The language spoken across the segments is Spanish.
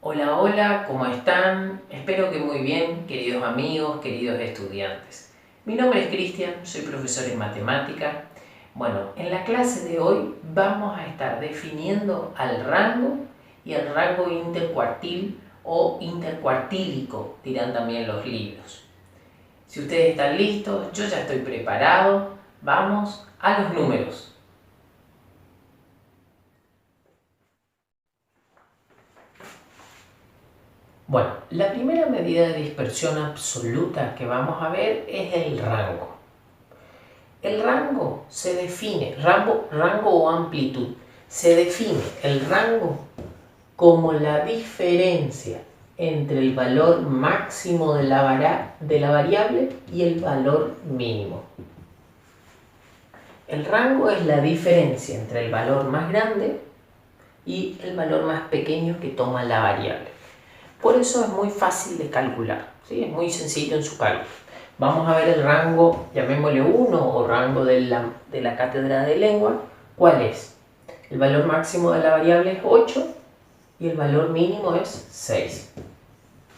Hola, hola, ¿cómo están? Espero que muy bien, queridos amigos, queridos estudiantes. Mi nombre es Cristian, soy profesor en matemática. Bueno, en la clase de hoy vamos a estar definiendo al rango y el rango intercuartil o intercuartílico, dirán también los libros. Si ustedes están listos, yo ya estoy preparado. Vamos a los números. Bueno, la primera medida de dispersión absoluta que vamos a ver es el rango. El rango se define, rango o amplitud, se define el rango como la diferencia entre el valor máximo de la variable y el valor mínimo. El rango es la diferencia entre el valor más grande y el valor más pequeño que toma la variable. Por eso es muy fácil de calcular, ¿sí? Es muy sencillo en su cálculo. Vamos a ver el rango, llamémosle 1 o rango de la cátedra de lengua. ¿Cuál es? El valor máximo de la variable es 8 y el valor mínimo es 6.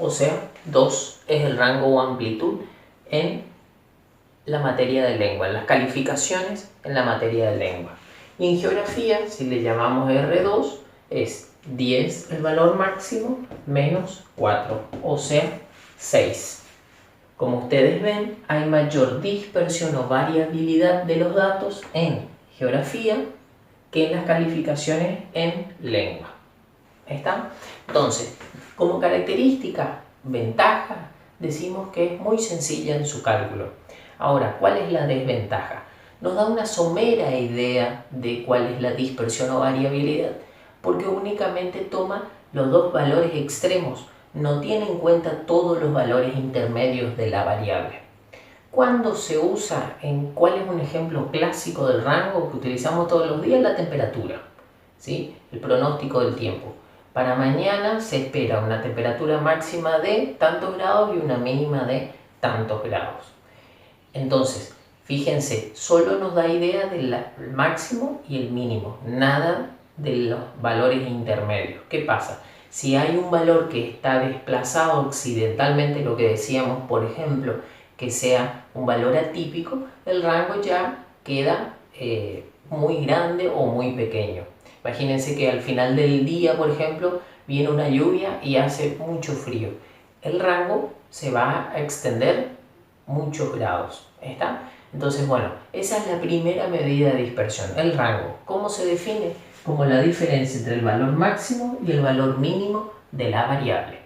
O sea, 2 es el rango o amplitud en la materia de lengua, en las calificaciones en la materia de lengua. Y en geografía, si le llamamos R2, es 10 el valor máximo menos 4, o sea, 6. Como ustedes ven, hay mayor dispersión o variabilidad de los datos en geografía que en las calificaciones en lengua. ¿Está? Entonces, como característica, ventaja, decimos que es muy sencilla en su cálculo. Ahora, ¿cuál es la desventaja? Nos da una somera idea de cuál es la dispersión o variabilidad, porque únicamente toma los dos valores extremos, no tiene en cuenta todos los valores intermedios de la variable. ¿Cuándo se usa? ¿Cuál es un ejemplo clásico del rango que utilizamos todos los días? La temperatura, ¿sí? El pronóstico del tiempo. Para mañana se espera una temperatura máxima de tantos grados y una mínima de tantos grados. Entonces, fíjense, solo nos da idea del máximo y el mínimo, nada de los valores intermedios. ¿Qué pasa? Si hay un valor que está desplazado occidentalmente, lo que decíamos, por ejemplo, que sea un valor atípico, el rango ya queda muy grande o muy pequeño. Imagínense que al final del día, por ejemplo, viene una lluvia y hace mucho frío. El rango se va a extender muchos grados. ¿Está? Entonces, bueno, esa es la primera medida de dispersión, el rango. ¿Cómo se define? Como la diferencia entre el valor máximo y el valor mínimo de la variable.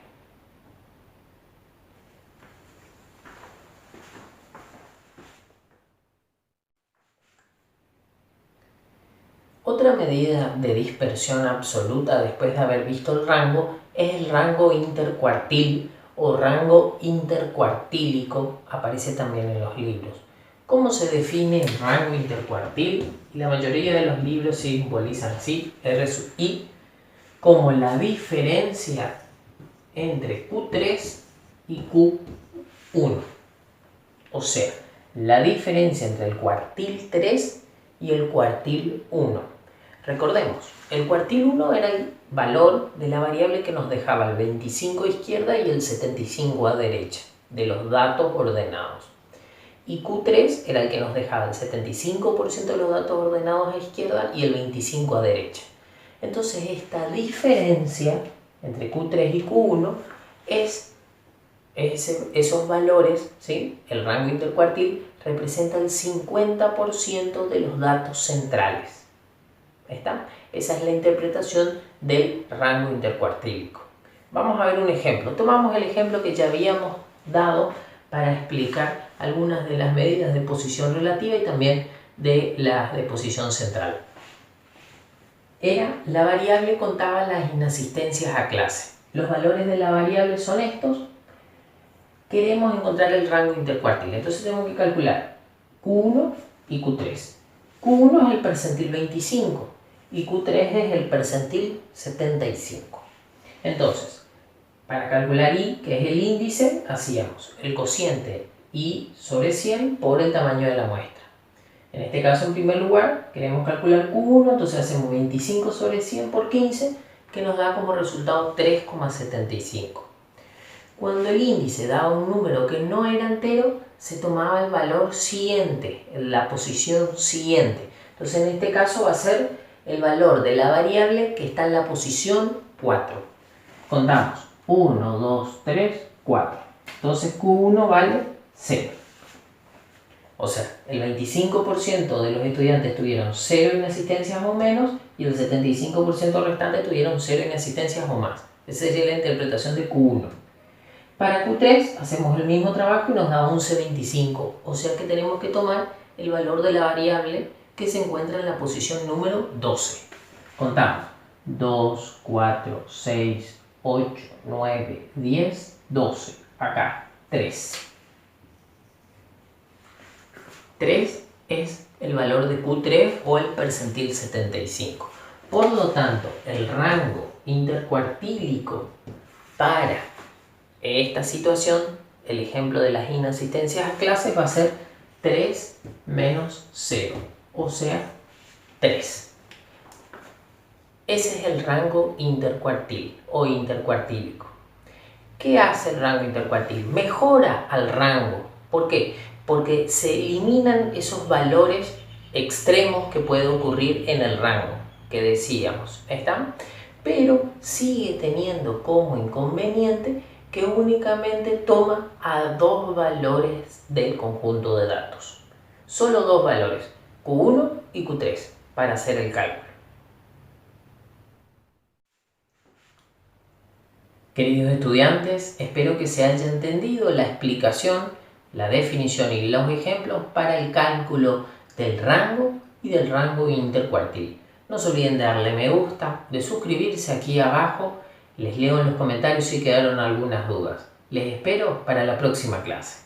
Otra medida de dispersión absoluta después de haber visto el rango es el rango intercuartil o rango intercuartílico, aparece también en los libros. ¿Cómo se define el rango intercuartil? La mayoría de los libros se simbolizan así, R sub I, como la diferencia entre Q3 y Q1. O sea, la diferencia entre el cuartil 3 y el cuartil 1. Recordemos, el cuartil 1 era el valor de la variable que nos dejaba el 25 a izquierda y el 75 a derecha, de los datos ordenados. Y Q3 era el que nos dejaba el 75% de los datos ordenados a izquierda y el 25% a derecha. Entonces esta diferencia entre Q3 y Q1 es esos valores, ¿sí? El rango intercuartil representa el 50% de los datos centrales. ¿Está? Esa es la interpretación del rango intercuartílico. Vamos a ver un ejemplo. Tomamos el ejemplo que ya habíamos dado para explicar algunas de las medidas de posición relativa y también de las de posición central. La variable contaba las inasistencias a clase. Los valores de la variable son estos. Queremos encontrar el rango intercuartil, entonces tenemos que calcular Q1 y Q3. Q1 es el percentil 25 y Q3 es el percentil 75. Entonces, para calcular I, que es el índice, hacíamos el cociente I sobre 100 por el tamaño de la muestra. En este caso, en primer lugar, queremos calcular Q1, entonces hacemos 25 sobre 100 por 15, que nos da como resultado 3,75. Cuando el índice daba un número que no era entero, se tomaba el valor siguiente, la posición siguiente. Entonces en este caso va a ser el valor de la variable que está en la posición 4. Contamos 1, 2, 3, 4. Entonces Q1 vale 0. O sea, el 25% de los estudiantes tuvieron 0 inasistencias o menos y el 75% restante tuvieron 0 inasistencias o más. Esa sería la interpretación de Q1. Para Q3 hacemos el mismo trabajo y nos da 11,25. O sea que tenemos que tomar el valor de la variable que se encuentra en la posición número 12. Contamos 2, 4, 6, 8, 9, 10, 12. Acá 3. 3 es el valor de Q3 o el percentil 75. Por lo tanto, el rango intercuartílico para esta situación, el ejemplo de las inasistencias a clases va a ser 3 menos 0, o sea, 3. Ese es el rango intercuartil o intercuartílico. ¿Qué hace el rango intercuartil? Mejora al rango. ¿Por qué? Porque se eliminan esos valores extremos que puede ocurrir en el rango que decíamos, ¿están? Pero sigue teniendo como inconveniente que únicamente toma a 2 valores del conjunto de datos. Solo 2 valores, Q1 y Q3, para hacer el cálculo. Queridos estudiantes, espero que se haya entendido la explicación, la definición y los ejemplos para el cálculo del rango y del rango intercuartil. No se olviden de darle me gusta, de suscribirse aquí abajo. Les leo en los comentarios si quedaron algunas dudas. Les espero para la próxima clase.